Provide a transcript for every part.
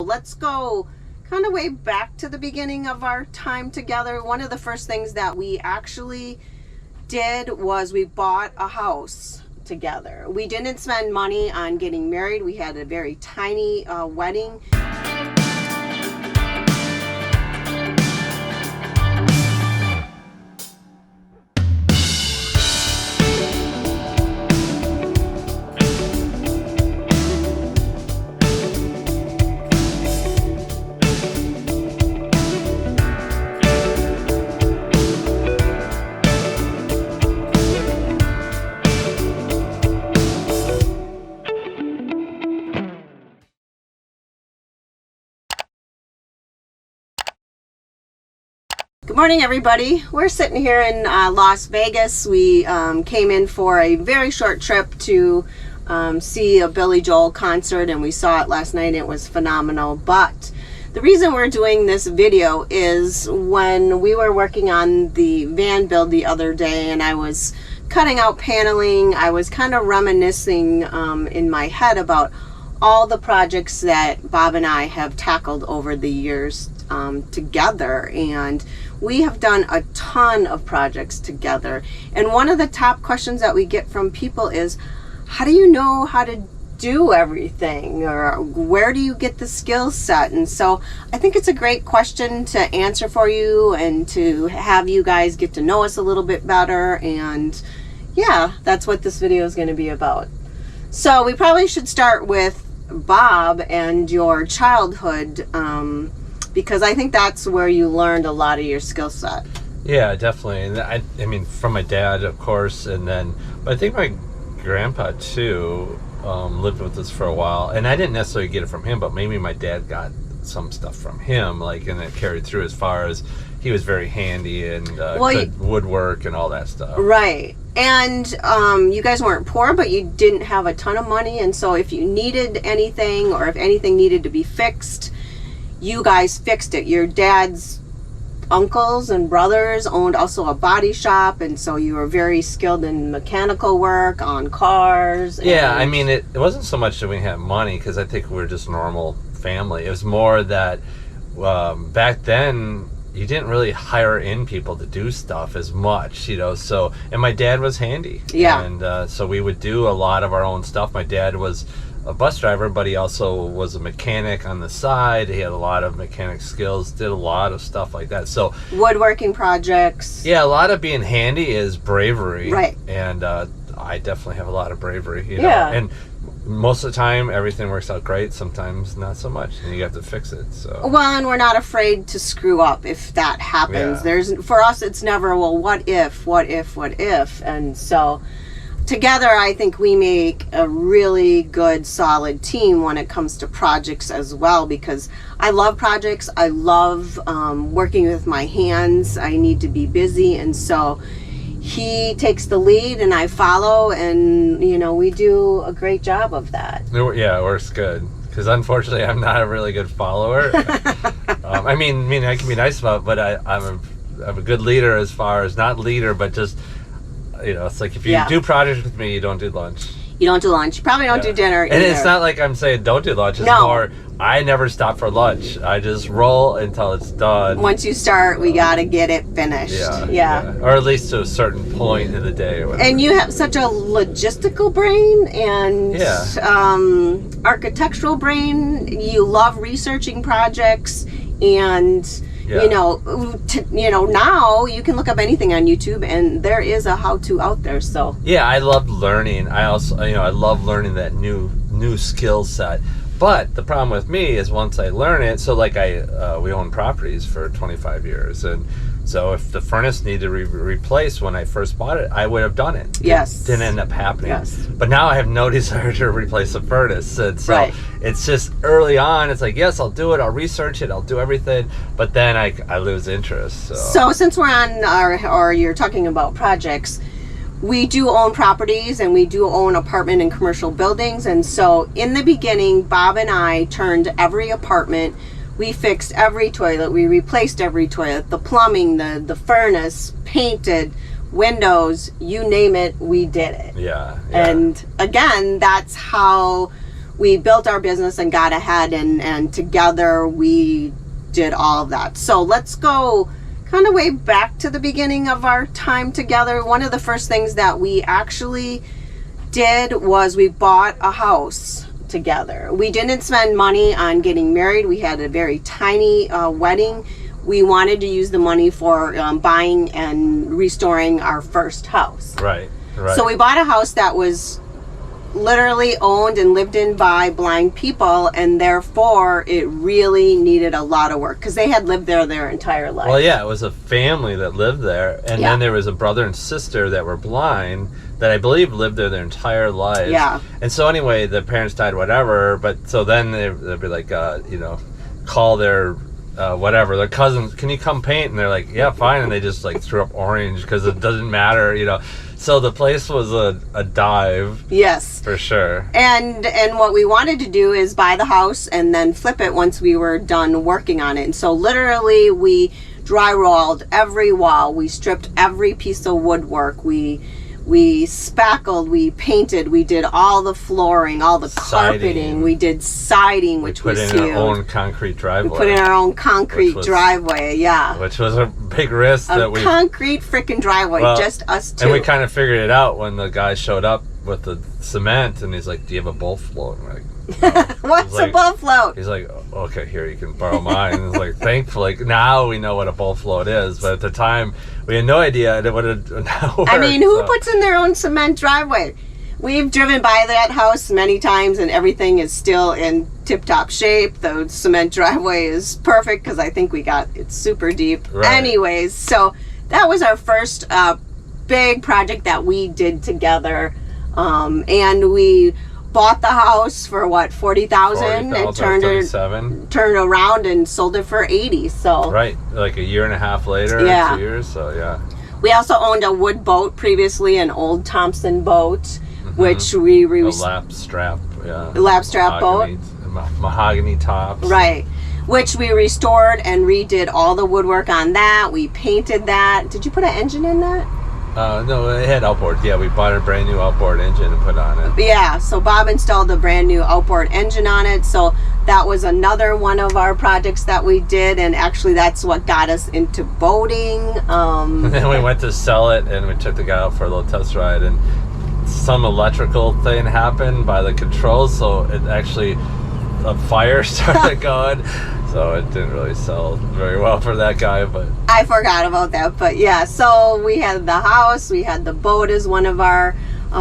let's go kind of way back to the beginning of our time together. One of the first things that we actually did was we bought a house together. We didn't spend money on getting married. We had a very tiny wedding. Good morning, everybody. We're sitting here in Las Vegas. We came in for a very short trip to see a Billy Joel concert, and we saw it last night. It was phenomenal. But the reason we're doing this video is when we were working on the van build the other day and I was cutting out paneling, I was kind of reminiscing in my head about all the projects that Bob and I have tackled over the years together, and we have done a ton of projects together. And one of the top questions that we get from people is, how do you know how to do everything, or where do you get the skill set? And so I think it's a great question to answer for you and to have you guys get to know us a little bit better. And yeah, that's what this video is going to be about. So we probably should start with Bob and your childhood, because I think that's where you learned a lot of your skill set. Yeah, definitely. And I mean, from my dad, of course, and then, but I think my grandpa too lived with us for a while, and I didn't necessarily get it from him, but maybe my dad got some stuff from him, like, and it carried through as far as he was very handy and could woodwork and all that stuff. Right. And you guys weren't poor, but you didn't have a ton of money, and so if you needed anything, or if anything needed to be fixed, you guys fixed it. Your dad's uncles and brothers owned also a body shop, and so you were very skilled in mechanical work on cars. Yeah, I mean, it wasn't so much that we had money, because I think we were just a normal family. It was more that back then you didn't really hire in people to do stuff as much, you know. So, and my dad was handy. Yeah. And so we would do a lot of our own stuff. My dad was a bus driver, but he also was a mechanic on the side. He had a lot of mechanic skills, did a lot of stuff like that. So woodworking projects. Yeah, a lot of being handy is bravery. Right. And I definitely have a lot of bravery, you know. And most of the time everything works out great, sometimes not so much, and you have to fix it. So well, and we're not afraid to screw up if that happens. Yeah. For us, it's never, well, what if, and so together, I think we make a really good, solid team when it comes to projects as well, because I love projects. I love working with my hands. I need to be busy, and so he takes the lead and I follow, and you know, we do a great job of that. Yeah, it works good, because unfortunately I'm not a really good follower. I mean I can be nice about it, but I'm a good leader, as far as not leader, but just, you know, it's like if you do projects with me, you don't do lunch. You don't do lunch. You probably don't do dinner either. And it's not like I'm saying don't do lunch. It's more, I never stop for lunch. I just roll until it's done. Once you start, we got to get it finished. Yeah. Or at least to a certain point in the day or whatever. And you have such a logistical brain and architectural brain. You love researching projects, and you know, now you can look up anything on YouTube, and there is a how-to out there. So yeah, I love learning. I also, you know, I love learning that new skill set. But the problem with me is once I learn it, so like we own properties for 25 years, and so if the furnace needed to be replaced when I first bought it, I would have done it. Yes. It didn't end up happening. Yes. But now I have no desire to replace the furnace. And so it's just early on, it's like, yes, I'll do it, I'll research it, I'll do everything, but then I lose interest. So since we're on or you're talking about projects, we do own properties, and we do own apartment and commercial buildings. And so in the beginning, Bob and I turned every apartment. We fixed every toilet. We replaced every toilet, the plumbing, the furnace, painted, windows, you name it, we did it. Yeah. And again, that's how we built our business and got ahead, and together we did all of that. So let's go kind of way back to the beginning of our time together. One of the first things that we actually did was we bought a house together. We didn't spend money on getting married. We had a very tiny wedding. We wanted to use the money for buying and restoring our first house. Right. So we bought a house that was literally owned and lived in by blind people, and therefore it really needed a lot of work because they had lived there their entire life. Well, yeah, it was a family that lived there, and Yeah. then there was a brother and sister that were blind that I believe lived there their entire lives. Yeah. And so anyway, the parents died, whatever. But so then they'd be like, call their whatever, their cousins, can you come paint? And they're like, yeah, fine. And they just like threw up orange because it doesn't matter, So the place was a dive. Yes. For sure. And what we wanted to do is buy the house and then flip it once we were done working on it. And so literally we drywalled every wall, we stripped every piece of woodwork, we spackled, we painted, we did all the flooring, all the carpeting, Siding. we did siding, which Put was in huge. our own concrete driveway. We put in our own concrete Which was- driveway, yeah. which was a big risk A that we concrete freaking driveway, Well, just us two. and we kind of figured it out when the guy showed up with the cement, and he's like, "Do you have a bull float?" And we're like, What's It's a like- bull float? he's like, "Okay, here, you can borrow mine." And it's like, thankfully, now we know what a bull float is, but at the time we had no idea it would have worked. I mean, who so- puts in their own cement driveway? We've driven by that house many times, and everything is still in tip-top shape. The cement driveway is perfect because I think we got it super deep. Right. Anyways, so that was our first big project that we did together, and we bought the house for what, 40,000, and turned it 37. around and sold it for 80. So Right, like a year and a half later, Yeah. 2 years. So yeah, we also owned a wood boat previously, an old Thompson boat, which we a lap strap, yeah, lap strap boat. mahogany tops, Right. Which we restored and redid all the woodwork on that. We painted that. Did you put an engine in that? No, it had outboard. Yeah, we bought a brand new outboard engine and put on it. Yeah, so Bob installed a brand new outboard engine on it. So that was another one of our projects that we did, and actually that's what got us into boating. And then we went to sell it, and we took the guy out for a little test ride, and some electrical thing happened by the controls, so it actually, a fire started going, so it didn't really sell very well for that guy, but I forgot about that, but yeah, so we had the house, we had the boat as one of our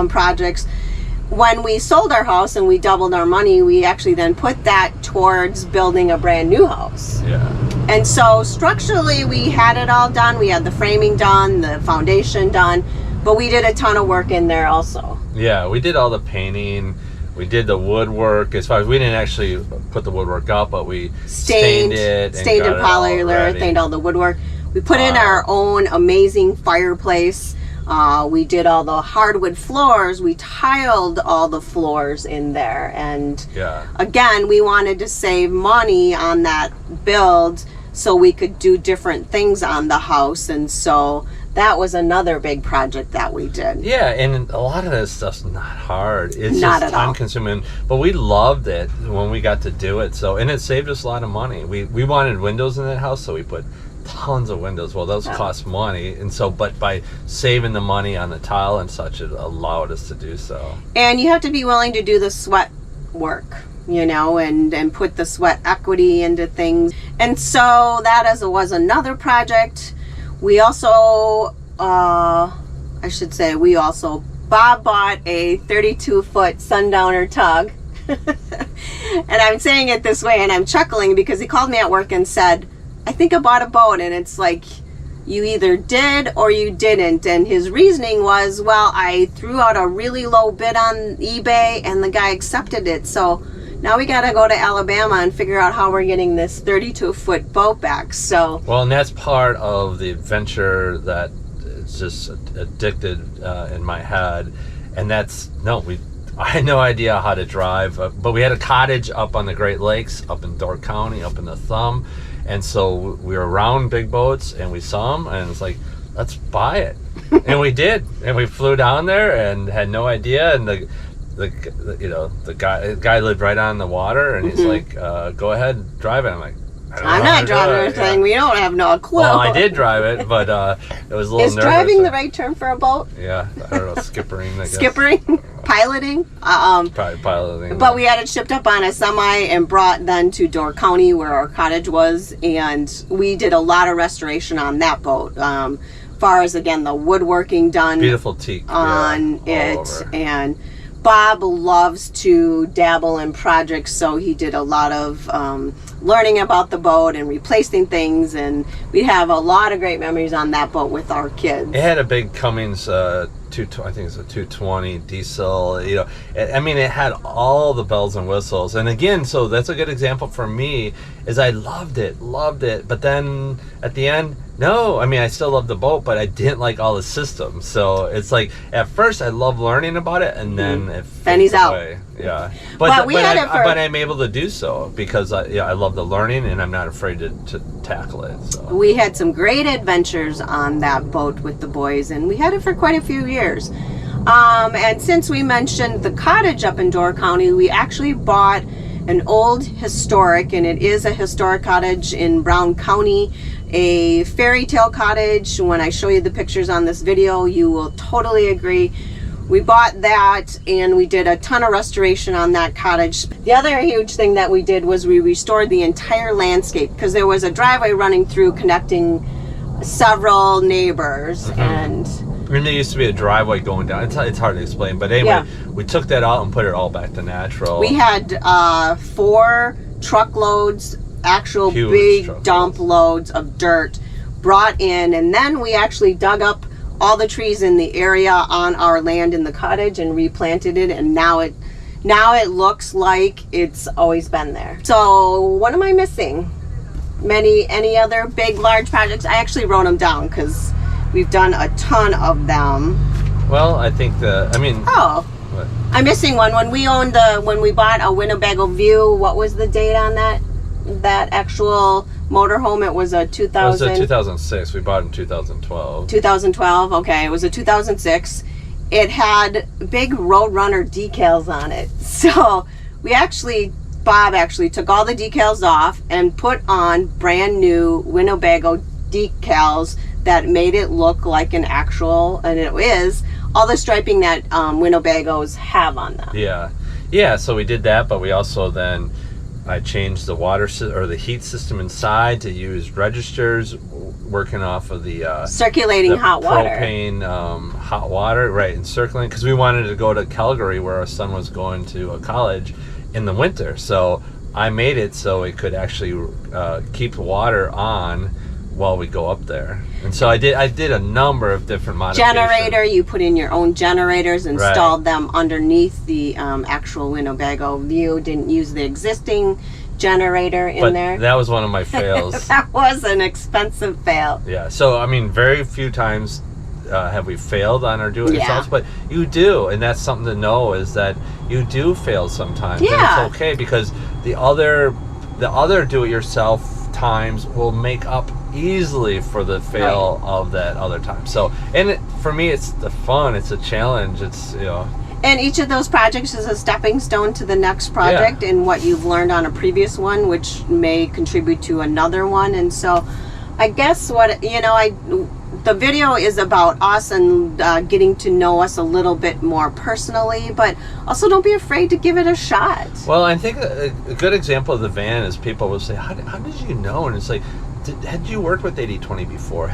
projects. When we sold our house and we doubled our money, we actually then put that towards building a brand new house. yeah. And so structurally we had it all done. We had the framing done, the foundation done, but we did a ton of work in there also. Yeah, we did all the painting, we did the woodwork, as far as we didn't actually put the woodwork up, but we stained it, stained got in it all polyurethane, ready. all the woodwork. We put in Wow. our own amazing fireplace. We did all the hardwood floors. We tiled all the floors in there. And Yeah. again, we wanted to save money on that build so we could do different things on the house. And so that was another big project that we did. Yeah, and a lot of this stuff's not hard. It's Not just at all. time consuming. But we loved it when we got to do it. So, and it saved us a lot of money. We wanted windows in that house, so we put tons of windows. Well, those cost money, and so but by saving the money on the tile and such, it allowed us to do so. And you have to be willing to do the sweat work, and put the sweat equity into things. And so that was another project. We also, Bob bought a 32-foot Sundowner tug. And I'm saying it this way and I'm chuckling because he called me at work and said, I think I bought a boat. And it's like, you either did or you didn't. And his reasoning was, well, I threw out a really low bid on eBay and the guy accepted it. So now we got to go to Alabama and figure out how we're getting this 32-foot boat back. So, Well, and that's part of the adventure that it's just addicted in my head. And I had no idea how to drive, but we had a cottage up on the Great Lakes, up in Door County, up in the Thumb. And so we were around big boats and we saw them and it's like, let's buy it. And we did. And we flew down there and had no idea. And the guy lived right on the water, and he's like, "Go ahead, drive it." I'm like, I'm not driving anything. We don't have no clue. Well, I did drive it, but it was a little nervous. Is driving the right term for a boat? Yeah, I don't know, skippering, I guess. Skippering? Piloting? Probably piloting. But we had it shipped up on a semi and brought then to Door County where our cottage was, and we did a lot of restoration on that boat. Far as, again, the woodworking done beautiful teak on it, over. And Bob loves to dabble in projects, so he did a lot of learning about the boat and replacing things, and we have a lot of great memories on that boat with our kids. It had a big Cummins I think it's a 220 diesel. I mean, it had all the bells and whistles. And again, so that's a good example for me. Is I loved it, but then at the end, no. I mean, I still loved the boat, but I didn't like all the systems. So it's like at first I love learning about it, and then it then he's away. out. Yeah, but I'm able to do so because I love the learning, and I'm not afraid to tackle it. So we had some great adventures on that boat with the boys, and we had it for quite a few years. And since we mentioned the cottage up in Door County, we actually bought an old historic, and it is a historic cottage in Brown County, a fairy tale cottage. When I show you the pictures on this video, you will totally agree. We bought that, and we did a ton of restoration on that cottage. The other huge thing that we did was we restored the entire landscape, because there was a driveway running through connecting several neighbors. And there used to be a driveway going down. It's hard to explain, but anyway, we took that out and put it all back to natural. We had 4 truckloads, actual Huge big truckloads. dump loads of dirt brought in, and then we actually dug up all the trees in the area on our land in the cottage and replanted it, and now it looks like it's always been there. So what am I missing? Any other big large projects? I actually wrote them down because we've done a ton of them. Well, I think what? I'm missing one. When we bought a Winnebago View, what was the date on that actual motorhome? It was a 2000. It was a 2006. We bought it in 2012. 2012. Okay, it was a 2006. It had big Roadrunner decals on it. So Bob actually took all the decals off and put on brand new Winnebago decals that made it look like an actual, and it is all the striping that Winnebagos have on them. Yeah. So we did that, but we also then I changed the the heat system inside to use registers, working off of the circulating hot water, propane hot water, right, and circling, because we wanted to go to Calgary where our son was going to a college in the winter. So I made it so it could actually keep the water on while we go up there. And so I did a number of different modifications. Generator, you put in your own generators, installed them underneath the actual Winnebago View, didn't use the existing generator in there. That was one of my fails. That was an expensive fail. Yeah, so I mean, very few times have we failed on our do-it-yourselves, but you do, and that's something to know, is that you do fail sometimes. Yeah. And it's okay, because the other do-it-yourself times will make up easily for the fail of that other time. So, and for me, it's the fun, it's a challenge, it's, And each of those projects is a stepping stone to the next project, and what you've learned on a previous one, which may contribute to another one. And so I guess the video is about us and getting to know us a little bit more personally, but also don't be afraid to give it a shot. Well, I think a good example of the van is people will say, how did you know? And it's like, had you worked with 80/20 before?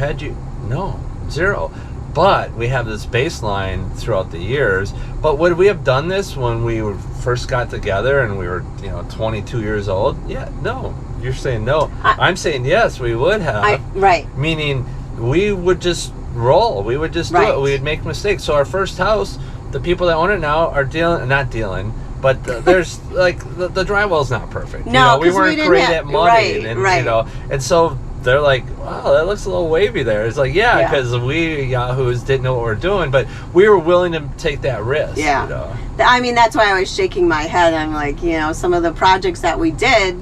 No, zero. But we have this baseline throughout the years. But would we have done this when we first got together and we were 22 years old? Yeah, no. You're saying no. I'm saying yes, we would have. Right. Meaning we would just roll. We would just do it. We would make mistakes. So our first house, the people that own it now are not dealing, but there's like the drywall's not perfect. No, we weren't great at money, right. And so they're like, wow, that looks a little wavy there. It's like, because we yahoos didn't know what we were doing, but we were willing to take that risk. Yeah. I mean, that's why I was shaking my head. I'm like, some of the projects that we did,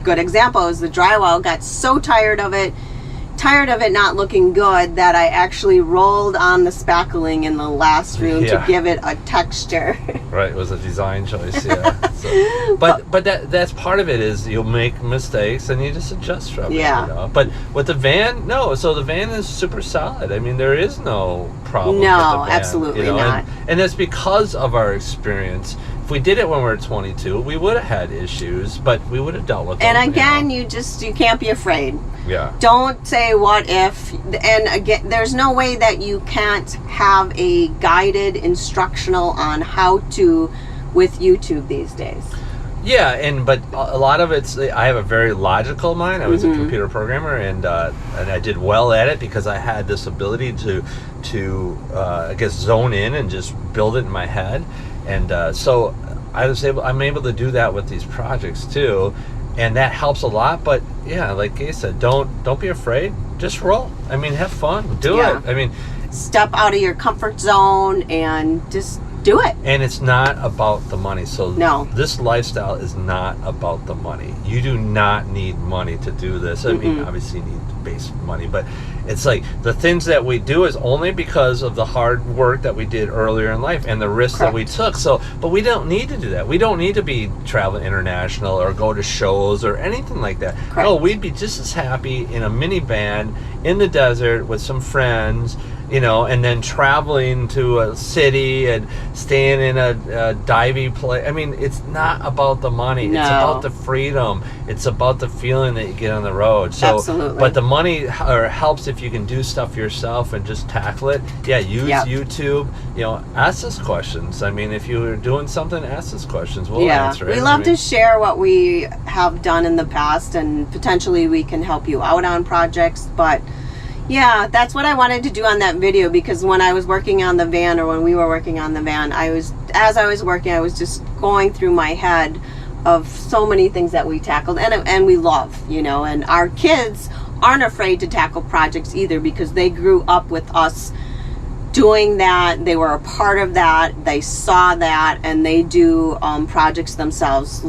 good example is the drywall, got so tired of it. tired of it not looking good that I actually rolled on the spackling in the last room to Yeah. give it a texture. Right, it was a design choice, yeah. So, but that's part of it is you'll make mistakes and you just adjust from Yeah. it. You know? But with the van, no. So the van is super solid. I mean, there is no problem. No, with the van, absolutely you know? not. And that's because of our experience. If we did it when we were 22, we would have had issues, but we would have dealt with them. And again, you you can't be afraid. know? Yeah. Don't say what if. And again, there's no way that you can't have a guided instructional on how to with YouTube these days. Yeah, but a lot of it's, I have a very logical mind. I was Mm-hmm. a computer programmer, and I did well at it because I had this ability to I guess zone in and just build it in my head, and so I'm able to do that with these projects too, and that helps a lot. But yeah, like Gay said, don't be afraid. Just roll. I mean, have fun. Do Yeah. it. I mean, Step out of your comfort zone and just do it. and it's not about the money. So No. this lifestyle is not about the money. You do not need money to do this. I mean, obviously you need base money, but it's like the things that we do is only because of the hard work that we did earlier in life and the risks that we took. So, but we don't need to do that. We don't need to be traveling international or go to shows or anything like that. Correct. No, we'd be just as happy in a minivan in the desert with some friends, you know, and then traveling to a city and staying in a divey place. I mean, it's not about the money. No. It's about the freedom. It's about the feeling that you get on the road. So, Absolutely. but the money helps if you can do stuff yourself and just tackle it. Yeah, use Yep. YouTube. You know, ask us questions. I mean, if you're doing something, ask us questions. We'll Yeah, answer it. we I love mean, to share what we have done in the past, and potentially we can help you out on projects. But yeah, that's what I wanted to do on that video, because when I was working on the van, or when we were working on the van, as I was working, I was just going through my head of so many things that we tackled and we love, you know, and our kids aren't afraid to tackle projects either, because they grew up with us doing that. They were a part of that. They saw that, and they do projects themselves.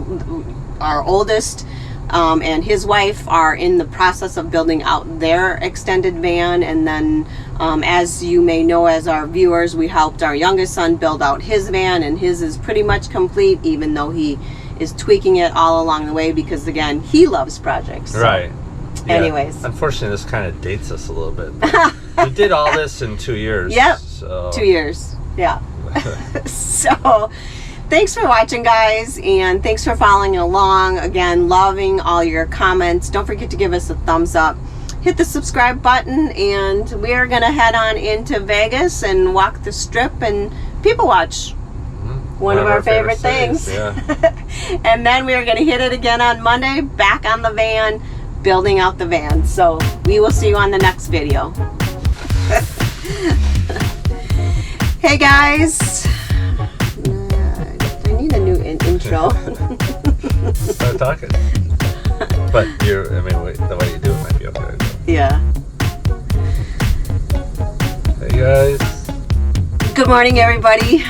Our oldest and his wife are in the process of building out their extended van, and then as you may know, as our viewers, we helped our youngest son build out his van, and his is pretty much complete, even though he is tweaking it all along the way, because again, he loves projects. So, Right. Yeah. Anyways. Unfortunately, this kind of dates us a little bit. We did all this in 2 years. Yep. So. 2 years. Yeah. So thanks for watching, guys, and thanks for following along. Again, loving all your comments. Don't forget to give us a thumbs up. Hit the subscribe button, and we're going to head on into Vegas and walk the strip and people watch. One of our favorite things. Yeah. And then we're going to hit it again on Monday, back on the van, building out the van. So we will see you on the next video. Hey guys, I need a new intro. Start talking. But the way you do it might be okay. Yeah. Hey guys. Good morning, everybody.